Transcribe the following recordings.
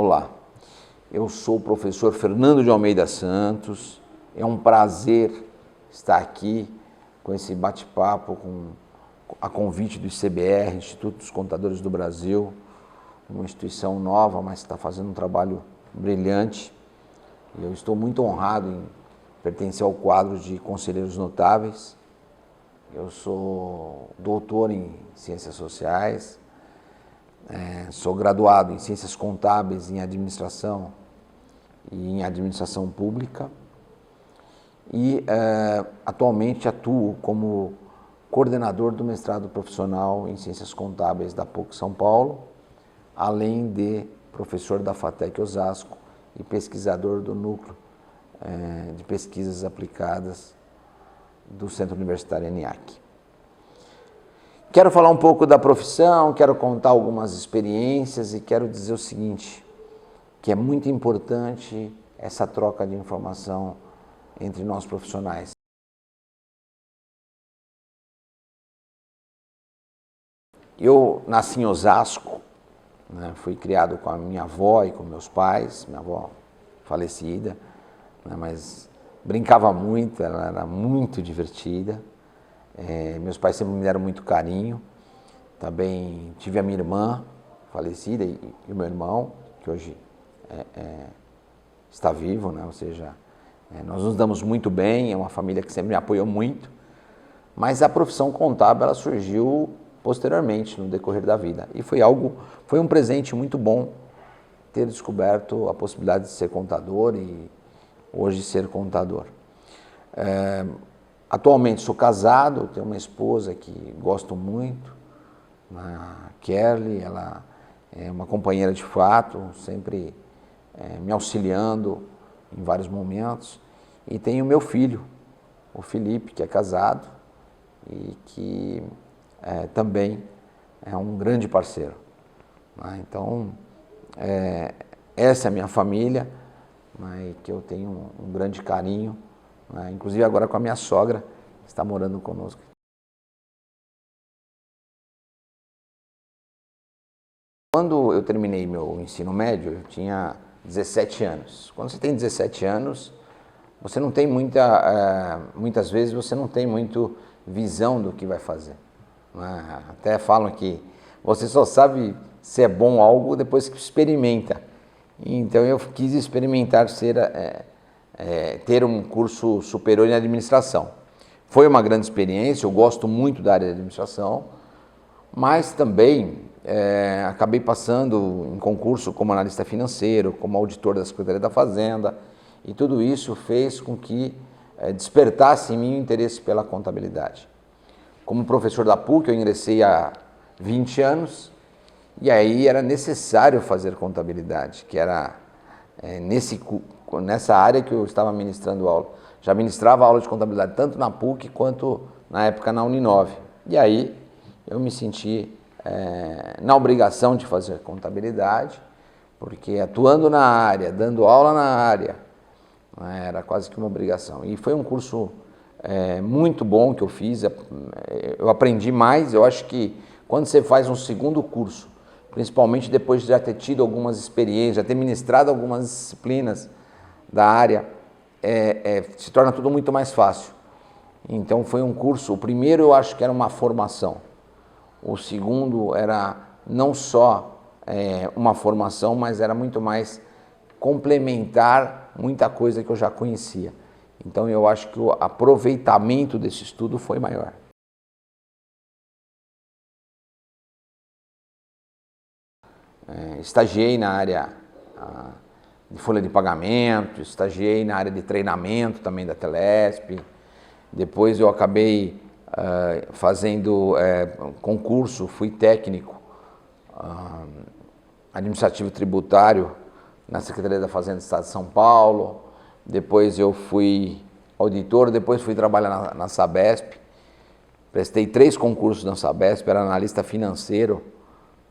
Olá, eu sou o professor Fernando de Almeida Santos. É um prazer estar aqui com esse bate-papo a convite do ICBR, Instituto dos Contadores do Brasil, uma instituição nova, mas está fazendo um trabalho brilhante. E eu estou muito honrado em pertencer ao quadro de conselheiros notáveis. Eu sou doutor em Ciências Sociais, sou graduado em Ciências Contábeis, em Administração e em Administração Pública e atualmente atuo como coordenador do mestrado profissional em Ciências Contábeis da PUC São Paulo, além de professor da FATEC Osasco e pesquisador do Núcleo de Pesquisas Aplicadas do Centro Universitário ENIAC. Quero falar um pouco da profissão, quero contar algumas experiências e quero dizer o seguinte, que é muito importante essa troca de informação entre nós profissionais. Eu nasci em Osasco, né, fui criado com a minha avó e com meus pais, minha avó falecida, né, mas brincava muito, ela era muito divertida. Meus pais sempre me deram muito carinho. Também tive a minha irmã falecida e o meu irmão, que hoje está vivo, né? Ou seja, nós nos damos muito bem, é uma família que sempre me apoiou muito, mas a profissão contábil ela surgiu posteriormente, no decorrer da vida. E foi um presente muito bom ter descoberto a possibilidade de ser contador e hoje ser contador. Atualmente sou casado, tenho uma esposa que gosto muito, a Kelly, ela é uma companheira de fato, sempre me auxiliando em vários momentos. E tenho meu filho, o Felipe, que é casado e que também é um grande parceiro. Então, essa é a minha família, que eu tenho um grande carinho. Inclusive agora com a minha sogra, que está morando conosco. Quando eu terminei meu ensino médio, eu tinha 17 anos. Quando você tem 17 anos, você não tem muitas vezes você não tem muito visão do que vai fazer. Até falam que você só sabe se é bom algo depois que experimenta. Então eu quis experimentar ter um curso superior em administração. Foi uma grande experiência, eu gosto muito da área de administração, mas também acabei passando em concurso como analista financeiro, como auditor da Secretaria da Fazenda, e tudo isso fez com que despertasse em mim o interesse pela contabilidade. Como professor da PUC, eu ingressei há 20 anos, e aí era necessário fazer contabilidade, que era nessa área que eu estava ministrando aula. Já ministrava aula de contabilidade tanto na PUC quanto na época na Uninove. E aí eu me senti na obrigação de fazer contabilidade, porque atuando na área, dando aula na área, era quase que uma obrigação. E foi um curso muito bom que eu fiz, eu aprendi mais. Eu acho que quando você faz um segundo curso, principalmente depois de já ter tido algumas experiências, já ter ministrado algumas disciplinas da área, se torna tudo muito mais fácil. Então foi um curso, o primeiro eu acho que era uma formação, o segundo era não só uma formação, mas era muito mais complementar muita coisa que eu já conhecia. Então eu acho que o aproveitamento desse estudo foi maior. Estagiei na área de folha de pagamento, estagiei na área de treinamento também da Telesp. Depois eu acabei fazendo concurso, fui técnico administrativo tributário na Secretaria da Fazenda do Estado de São Paulo. Depois eu fui auditor, depois fui trabalhar na Sabesp. Prestei 3 concursos na Sabesp, era analista financeiro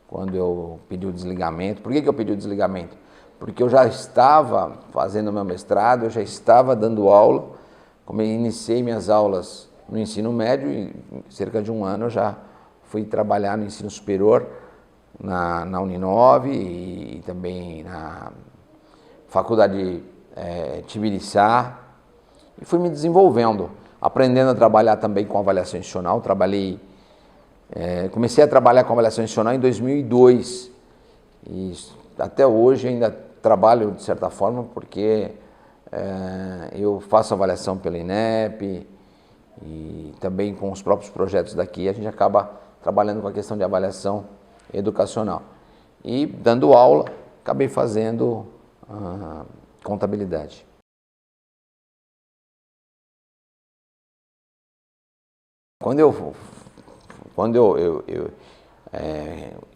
quando eu pedi o desligamento. Por que eu pedi o desligamento? Porque eu já estava fazendo meu mestrado, eu já estava dando aula, como eu iniciei minhas aulas no ensino médio, e em cerca de um ano eu já fui trabalhar no ensino superior na Uninove e também na Faculdade Tibiriçá, e fui me desenvolvendo, aprendendo a trabalhar também com avaliação institucional. Comecei a trabalhar com avaliação institucional em 2002 e até hoje ainda trabalho de certa forma, porque eu faço avaliação pela INEP e também com os próprios projetos daqui a gente acaba trabalhando com a questão de avaliação educacional. E dando aula, acabei fazendo contabilidade. Quando eu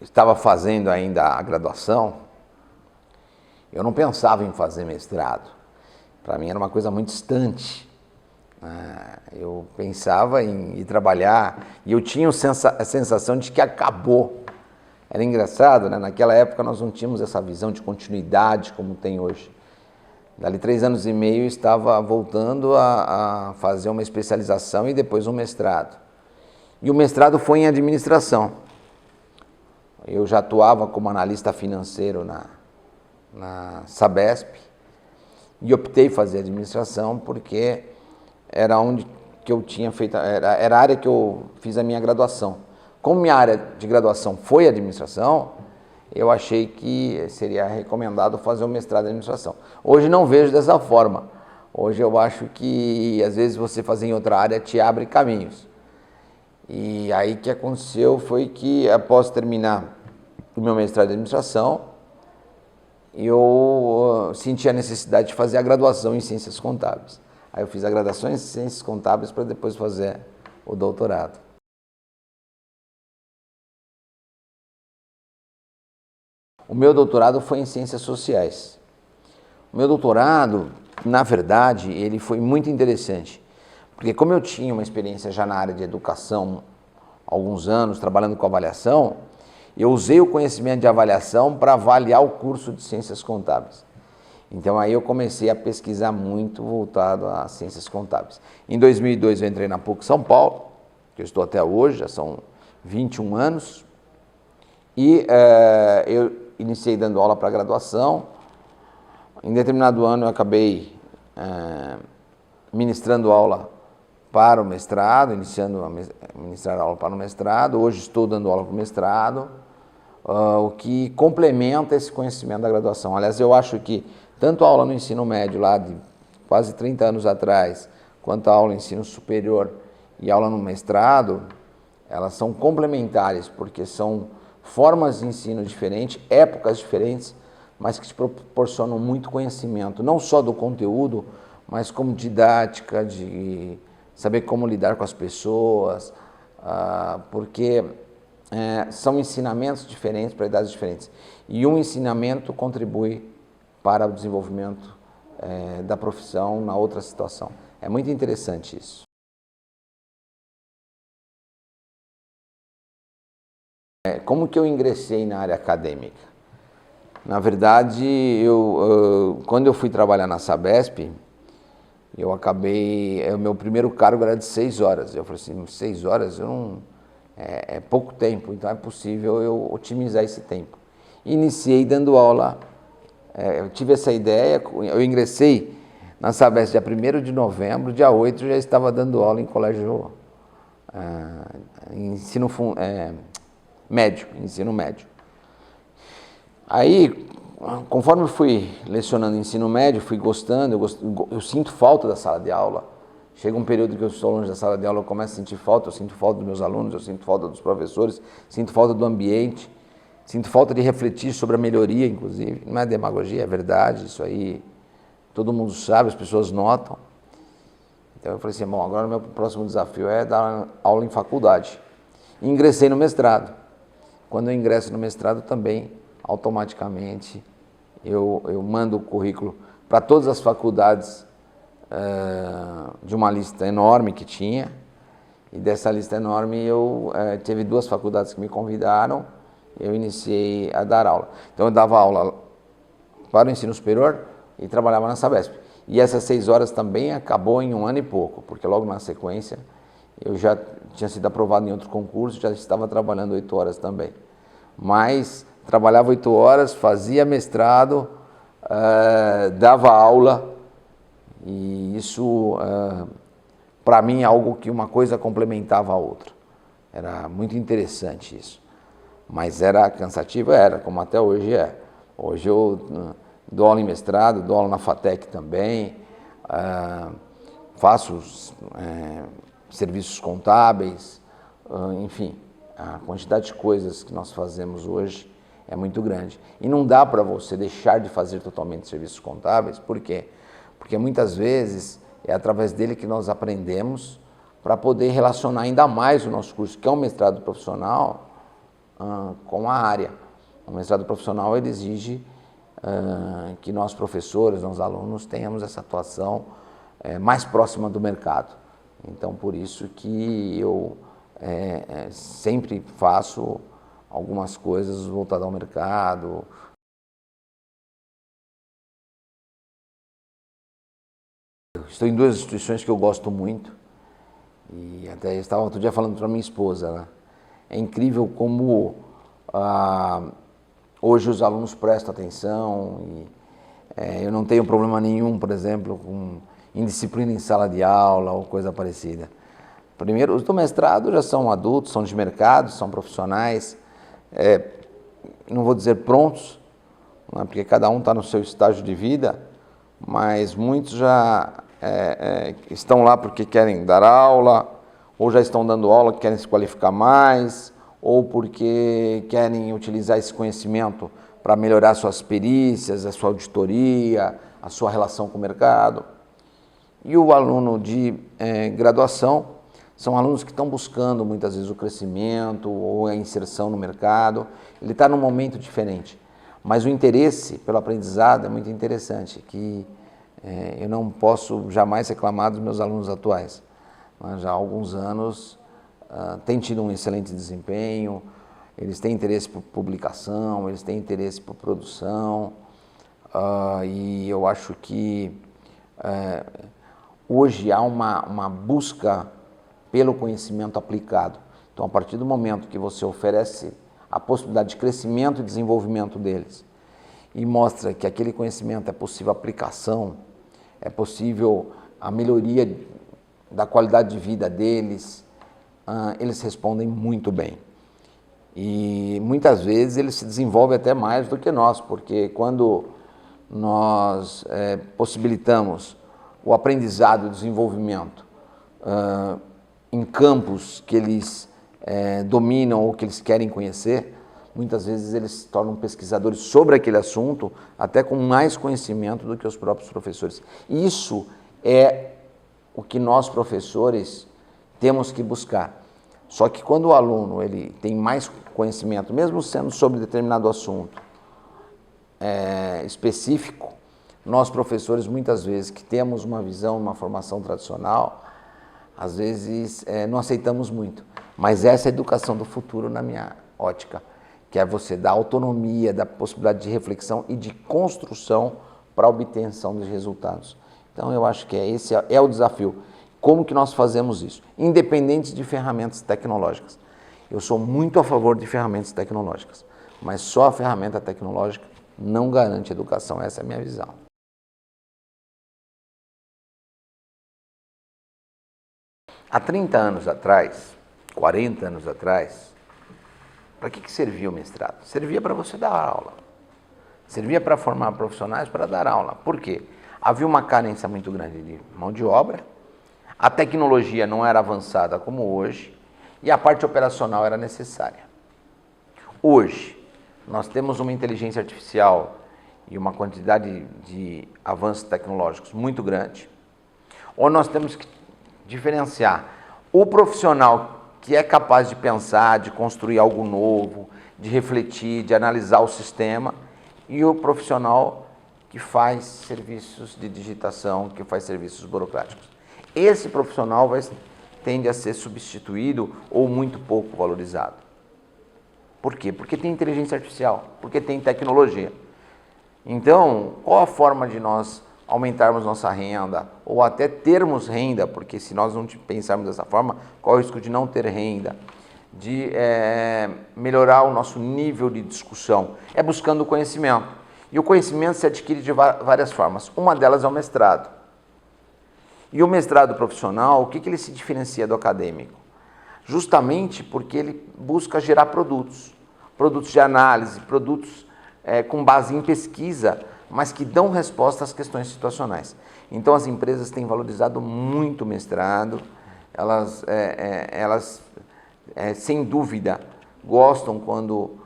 estava fazendo ainda a graduação, eu não pensava em fazer mestrado. Para mim era uma coisa muito distante. Eu pensava em ir trabalhar e eu tinha a sensação de que acabou. Era engraçado, né? Naquela época nós não tínhamos essa visão de continuidade como tem hoje. Dali 3 anos e meio eu estava voltando a fazer uma especialização e depois um mestrado. E o mestrado foi em administração. Eu já atuava como analista financeiro na Sabesp e optei fazer administração porque era onde que eu tinha feito, era a área que eu fiz a minha graduação. Como minha área de graduação foi administração, eu achei que seria recomendado fazer um mestrado em administração. Hoje não vejo dessa forma. Hoje eu acho que às vezes você fazer em outra área te abre caminhos. E aí o que aconteceu foi que após terminar o meu mestrado em administração, eu senti a necessidade de fazer a graduação em ciências contábeis. Aí eu fiz a graduação em ciências contábeis para depois fazer o doutorado. O meu doutorado foi em ciências sociais. O meu doutorado, na verdade, ele foi muito interessante, porque como eu tinha uma experiência já na área de educação há alguns anos, trabalhando com avaliação, eu usei o conhecimento de avaliação para avaliar o curso de ciências contábeis. Então aí eu comecei a pesquisar muito voltado a ciências contábeis. Em 2002 eu entrei na PUC São Paulo, que eu estou até hoje, já são 21 anos, e eu iniciei dando aula para graduação. Em determinado ano eu acabei ministrando aula para o mestrado, iniciando a ministrar aula para o mestrado. Hoje estou dando aula para o mestrado, o que complementa esse conhecimento da graduação. Aliás, eu acho que tanto a aula no ensino médio, lá de quase 30 anos atrás, quanto a aula no ensino superior e a aula no mestrado, elas são complementares, porque são formas de ensino diferentes, épocas diferentes, mas que te proporcionam muito conhecimento, não só do conteúdo, mas como didática, de saber como lidar com as pessoas, porque são ensinamentos diferentes para idades diferentes. E um ensinamento contribui para o desenvolvimento da profissão na outra situação. É muito interessante isso. Como que eu ingressei na área acadêmica? Na verdade, quando eu fui trabalhar na Sabesp, eu acabei, o meu primeiro cargo era de 6 horas. Eu falei assim, 6 horas é pouco tempo, então é possível eu otimizar esse tempo. Iniciei dando aula, eu tive essa ideia, eu ingressei na Sabesp dia 1º de novembro, dia 8 eu já estava dando aula em colégio, ensino médio. Aí, conforme eu fui lecionando ensino médio, fui gostando, eu sinto falta da sala de aula. Chega um período que eu estou longe da sala de aula, eu começo a sentir falta, eu sinto falta dos meus alunos, eu sinto falta dos professores, sinto falta do ambiente, sinto falta de refletir sobre a melhoria, inclusive. Não é demagogia, é verdade, isso aí todo mundo sabe, as pessoas notam. Então eu falei assim, bom, agora o meu próximo desafio é dar aula em faculdade. E ingressei no mestrado. Quando eu ingresso no mestrado também, automaticamente, eu mando o currículo para todas as faculdades de uma lista enorme que tinha. E dessa lista enorme, teve 2 faculdades que me convidaram, eu iniciei a dar aula. Então eu dava aula para o ensino superior e trabalhava na Sabesp. E essas 6 horas também acabou em 1 ano e pouco, porque logo na sequência eu já tinha sido aprovado em outro concurso, já estava trabalhando 8 horas também. mas trabalhava 8 horas, fazia mestrado, dava aula, e isso, para mim, é algo que uma coisa complementava a outra. Era muito interessante isso. Mas era cansativo? Era, como até hoje é. Hoje eu dou aula em mestrado, dou aula na FATEC também, faço serviços contábeis, enfim, a quantidade de coisas que nós fazemos hoje é muito grande. E não dá para você deixar de fazer totalmente serviços contábeis, por quê? Porque muitas vezes é através dele que nós aprendemos para poder relacionar ainda mais o nosso curso, que é um mestrado profissional, com a área. O mestrado profissional ele exige que nós professores, nós alunos, tenhamos essa atuação mais próxima do mercado. Então, por isso que eu sempre faço algumas coisas voltadas ao mercado. Estou em 2 instituições que eu gosto muito, e até estava outro dia falando para minha esposa, né? É incrível como hoje os alunos prestam atenção, e eu não tenho problema nenhum, por exemplo, com indisciplina em sala de aula ou coisa parecida. Primeiro, os do mestrado já são adultos, são de mercado, são profissionais, não vou dizer prontos, né, porque cada um está no seu estágio de vida, mas muitos já estão lá porque querem dar aula, ou já estão dando aula, querem se qualificar mais, ou porque querem utilizar esse conhecimento para melhorar suas perícias, a sua auditoria, a sua relação com o mercado. E o aluno de graduação são alunos que estão buscando muitas vezes o crescimento ou a inserção no mercado. Ele está num momento diferente, mas o interesse pelo aprendizado é muito interessante, que eu não posso jamais reclamar dos meus alunos atuais. Já há alguns anos têm tido um excelente desempenho, eles têm interesse por publicação, eles têm interesse por produção, e eu acho que hoje há uma busca pelo conhecimento aplicado. Então, a partir do momento que você oferece a possibilidade de crescimento e desenvolvimento deles e mostra que aquele conhecimento é possível aplicação, é possível a melhoria da qualidade de vida deles, eles respondem muito bem. E muitas vezes eles se desenvolvem até mais do que nós, porque quando nós possibilitamos o aprendizado e o desenvolvimento em campos que eles dominam ou que eles querem conhecer, muitas vezes eles se tornam pesquisadores sobre aquele assunto, até com mais conhecimento do que os próprios professores. Isso é o que nós, professores, temos que buscar. Só que quando o aluno ele tem mais conhecimento, mesmo sendo sobre determinado assunto específico, nós, professores, muitas vezes, que temos uma visão, uma formação tradicional, às vezes não aceitamos muito. Mas essa é a educação do futuro na minha ótica, que é você dar autonomia, dar possibilidade de reflexão e de construção para a obtenção dos resultados. Então, eu acho que esse é o desafio. Como que nós fazemos isso? Independente de ferramentas tecnológicas. Eu sou muito a favor de ferramentas tecnológicas, mas só a ferramenta tecnológica não garante educação. Essa é a minha visão. Há 30 anos atrás, 40 anos atrás, para que servia o mestrado? Servia para você dar aula. Servia para formar profissionais para dar aula. Por quê? Havia uma carência muito grande de mão de obra, a tecnologia não era avançada como hoje e a parte operacional era necessária. Hoje, nós temos uma inteligência artificial e uma quantidade de avanços tecnológicos muito grande, onde nós temos que diferenciar o profissional que é capaz de pensar, de construir algo novo, de refletir, de analisar o sistema, e o profissional que faz serviços de digitação, que faz serviços burocráticos. Esse profissional tende a ser substituído ou muito pouco valorizado. Por quê? Porque tem inteligência artificial, porque tem tecnologia. Então, qual a forma de nós aumentarmos nossa renda, ou até termos renda, porque se nós não pensarmos dessa forma, qual é o risco de não ter renda? de melhorar o nosso nível de discussão? É buscando o conhecimento. E o conhecimento se adquire de várias formas. Uma delas é o mestrado. E o mestrado profissional, o que ele se diferencia do acadêmico? Justamente porque ele busca gerar produtos de análise, produtos com base em pesquisa, mas que dão resposta às questões situacionais. Então as empresas têm valorizado muito o mestrado, elas sem dúvida gostam quando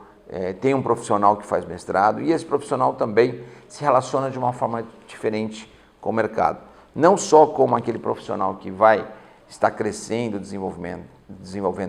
tem um profissional que faz mestrado, e esse profissional também se relaciona de uma forma diferente com o mercado. Não só como aquele profissional que vai estar crescendo, desenvolvendo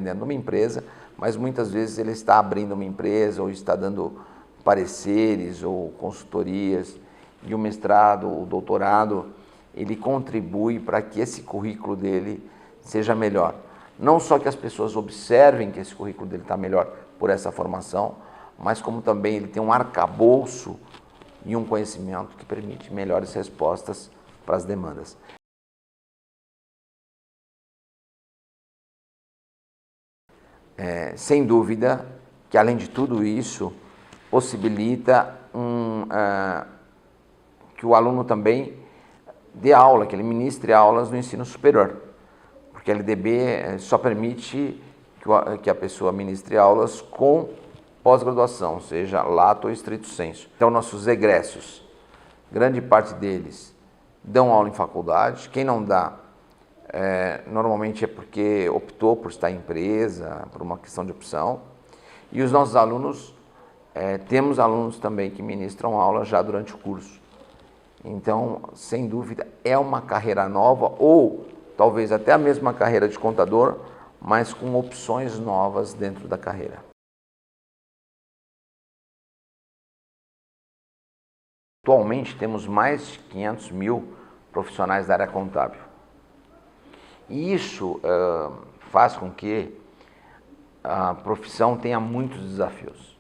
dentro de uma empresa, mas muitas vezes ele está abrindo uma empresa ou está dando pareceres ou consultorias, e o mestrado, o doutorado, ele contribui para que esse currículo dele seja melhor. Não só que as pessoas observem que esse currículo dele está melhor por essa formação, mas como também ele tem um arcabouço e um conhecimento que permite melhores respostas para as demandas. Sem dúvida que, além de tudo isso, possibilita que o aluno também dê aula, que ele ministre aulas no ensino superior, porque a LDB só permite que a pessoa ministre aulas com pós-graduação, seja lato ou estrito sensu. Então, nossos egressos, grande parte deles dão aula em faculdade. Quem não dá, normalmente é porque optou por estar em empresa, por uma questão de opção. E os nossos alunos, temos alunos também que ministram aula já durante o curso. Então, sem dúvida, é uma carreira nova, ou talvez até a mesma carreira de contador, mas com opções novas dentro da carreira. Atualmente temos mais de 500 mil profissionais da área contábil. E isso faz com que a profissão tenha muitos desafios.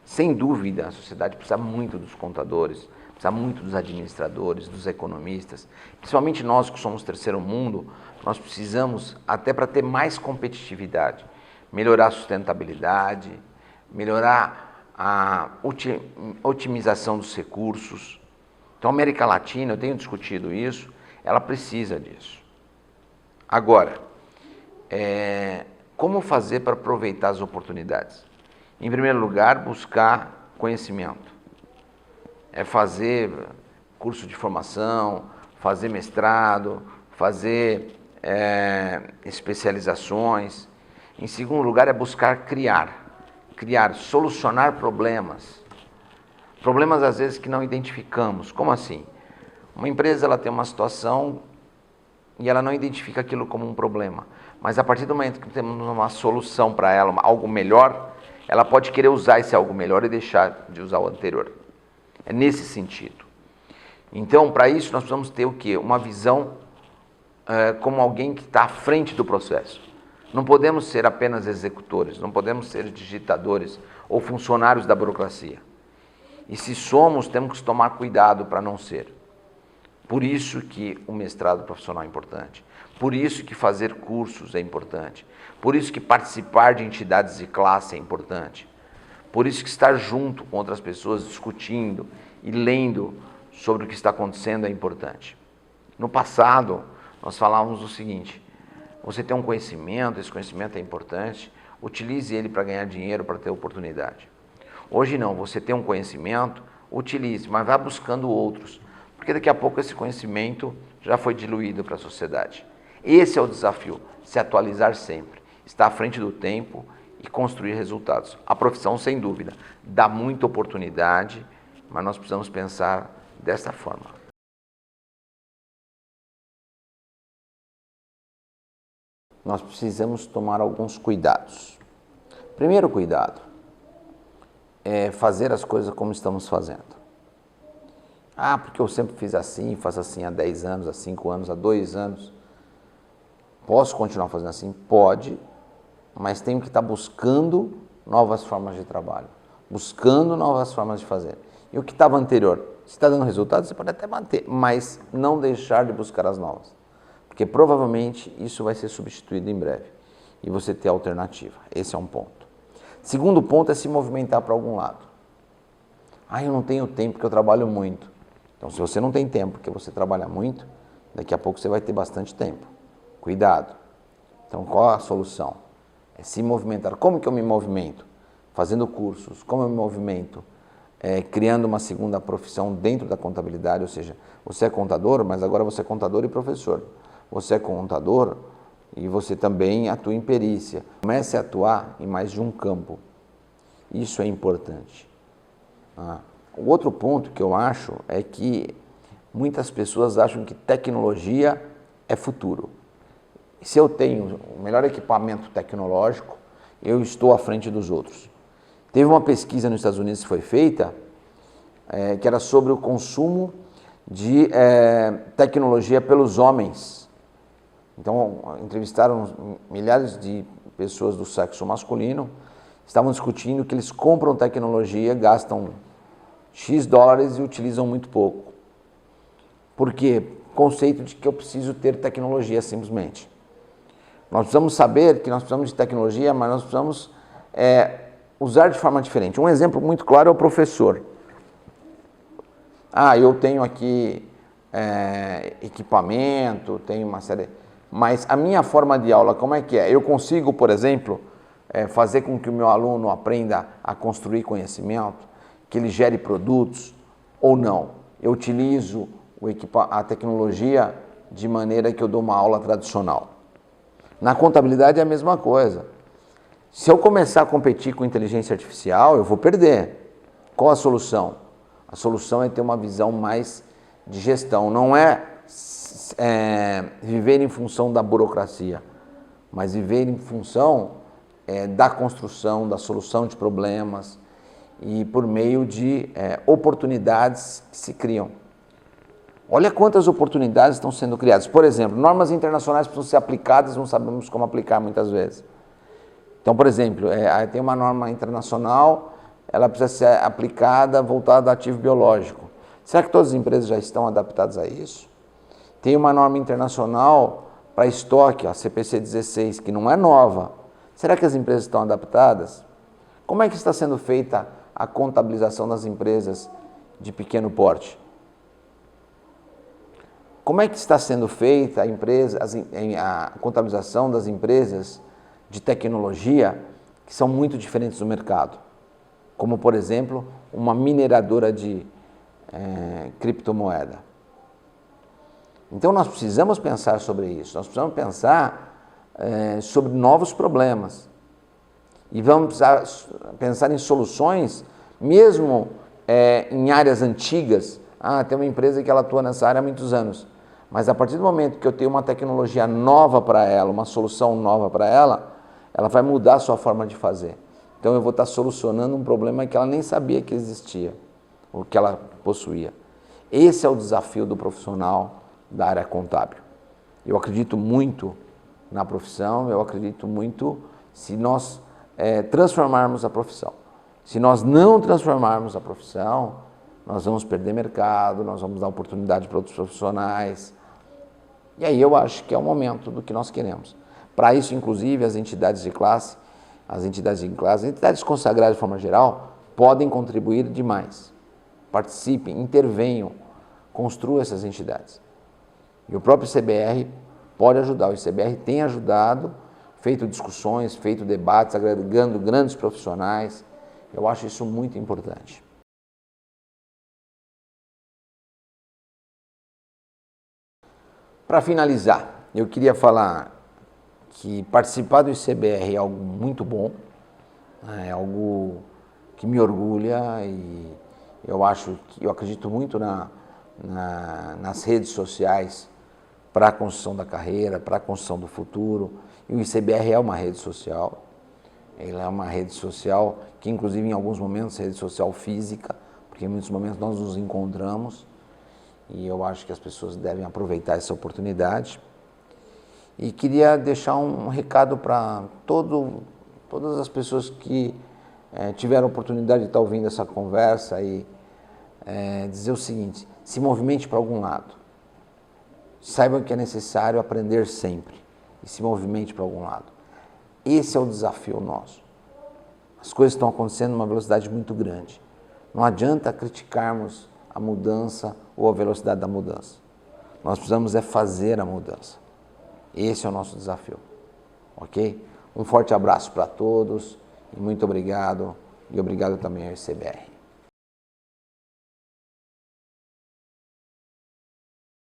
Sem dúvida, a sociedade precisa muito dos contadores, precisa muito dos administradores, dos economistas. Principalmente nós que somos terceiro mundo, nós precisamos, até para ter mais competitividade, melhorar a sustentabilidade, melhorar a otimização dos recursos. Então, a América Latina, eu tenho discutido isso, ela precisa disso. Agora, como fazer para aproveitar as oportunidades? Em primeiro lugar, buscar conhecimento. É fazer curso de formação, fazer mestrado, fazer especializações. Em segundo lugar, é buscar criar, solucionar problemas. Problemas, às vezes, que não identificamos. Como assim? Uma empresa ela tem uma situação e ela não identifica aquilo como um problema. Mas a partir do momento que temos uma solução para ela, algo melhor, ela pode querer usar esse algo melhor e deixar de usar o anterior. É nesse sentido. Então, para isso, nós precisamos ter o quê? Uma visão como alguém que está à frente do processo. Não podemos ser apenas executores, não podemos ser digitadores ou funcionários da burocracia. E se somos, temos que tomar cuidado para não ser. Por isso que o mestrado profissional é importante. Por isso que fazer cursos é importante. Por isso que participar de entidades de classe é importante. Por isso que estar junto com outras pessoas, discutindo e lendo sobre o que está acontecendo é importante. No passado, nós falávamos o seguinte: você tem um conhecimento, esse conhecimento é importante, utilize ele para ganhar dinheiro, para ter oportunidade. Hoje não, você tem um conhecimento, utilize, mas vá buscando outros, porque daqui a pouco esse conhecimento já foi diluído para a sociedade. Esse é o desafio, se atualizar sempre, estar à frente do tempo e construir resultados. A profissão, sem dúvida, dá muita oportunidade, mas nós precisamos pensar dessa forma. Nós precisamos tomar alguns cuidados. Primeiro cuidado é fazer as coisas como estamos fazendo. Ah, porque eu sempre fiz assim, faço assim há 10 anos, há 5 anos, há 2 anos. Posso continuar fazendo assim? Pode, mas tenho que estar buscando novas formas de trabalho, buscando novas formas de fazer. E o que estava anterior, se está dando resultado, você pode até manter, mas não deixar de buscar as novas, porque provavelmente isso vai ser substituído em breve. e você ter alternativa. Esse é um ponto. Segundo ponto é se movimentar para algum lado. Ah, eu não tenho tempo porque eu trabalho muito. Então, se você não tem tempo porque você trabalha muito, daqui a pouco você vai ter bastante tempo. Cuidado. Então, qual a solução? É se movimentar. Como que eu me movimento? Fazendo cursos. Como eu me movimento? Criando uma segunda profissão dentro da contabilidade, ou seja, você é contador, mas agora você é contador e professor. Você é contador e você também atua em perícia. Comece a atuar em mais de um campo. Isso é importante. O outro ponto que eu acho é que muitas pessoas acham que tecnologia é futuro. Se eu tenho o melhor equipamento tecnológico, eu estou à frente dos outros. Teve uma pesquisa nos Estados Unidos que foi feita, que era sobre o consumo de tecnologia pelos homens. Então, entrevistaram milhares de pessoas do sexo masculino, estavam discutindo que eles compram tecnologia, gastam X dólares e utilizam muito pouco. Por quê? Conceito de que eu preciso ter tecnologia simplesmente. Nós precisamos saber que nós precisamos de tecnologia, mas nós precisamos usar de forma diferente. Um exemplo muito claro é o professor. Eu tenho aqui equipamento, tenho uma série... Mas a minha forma de aula, como é que é? Eu consigo, por exemplo, fazer com que o meu aluno aprenda a construir conhecimento, que ele gere produtos ou não. Eu utilizo a tecnologia de maneira que eu dou uma aula tradicional. Na contabilidade é a mesma coisa. Se eu começar a competir com inteligência artificial, eu vou perder. Qual a solução? A solução é ter uma visão mais de gestão. Não é viver em função da burocracia, mas viver em função da construção, da solução de problemas e por meio de oportunidades que se criam. Olha quantas oportunidades estão sendo criadas. Por exemplo, normas internacionais precisam ser aplicadas, não sabemos como aplicar muitas vezes. Então, por exemplo, tem uma norma internacional, ela precisa ser aplicada voltada ao ativo biológico. Será que todas as empresas já estão adaptadas a isso? Tem uma norma internacional para estoque, a CPC 16, que não é nova. Será que as empresas estão adaptadas? Como é que está sendo feita a contabilização das empresas de pequeno porte? Como é que está sendo feita a contabilização das empresas de tecnologia que são muito diferentes do mercado? Como, por exemplo, uma mineradora de criptomoeda. Então, nós precisamos pensar sobre isso, nós precisamos pensar sobre novos problemas. E vamos precisar pensar em soluções, mesmo em áreas antigas. Tem uma empresa que ela atua nessa área há muitos anos. Mas a partir do momento que eu tenho uma tecnologia nova para ela, uma solução nova para ela, ela vai mudar a sua forma de fazer. Então eu vou estar solucionando um problema que ela nem sabia que existia, ou que ela possuía. Esse é o desafio do profissional da área contábil. Eu acredito muito na profissão, eu acredito muito se nós transformarmos a profissão. Se nós não transformarmos a profissão, nós vamos perder mercado, nós vamos dar oportunidade para outros profissionais. E aí eu acho que é o momento do que nós queremos. Para isso, inclusive, as entidades consagradas de forma geral, podem contribuir demais. Participem, intervenham, construam essas entidades. E o próprio ICBR pode ajudar. O ICBR tem ajudado, feito discussões, feito debates, agregando grandes profissionais. Eu acho isso muito importante. Para finalizar, eu queria falar que participar do ICBR é algo muito bom, é algo que me orgulha e eu acredito muito nas redes sociais para a construção da carreira, para a construção do futuro. E o ICBR é uma rede social, ele é uma rede social que inclusive em alguns momentos é rede social física, porque em muitos momentos nós nos encontramos e eu acho que as pessoas devem aproveitar essa oportunidade. E queria deixar um recado para todas as pessoas que tiveram a oportunidade de estar ouvindo essa conversa e dizer o seguinte: se movimente para algum lado. Saibam que é necessário aprender sempre e se movimente para algum lado. Esse é o desafio nosso. As coisas estão acontecendo numa velocidade muito grande. Não adianta criticarmos a mudança ou a velocidade da mudança. Nós precisamos fazer a mudança. Esse é o nosso desafio. Ok? Um forte abraço para todos e muito obrigado. E obrigado também ao ICBR.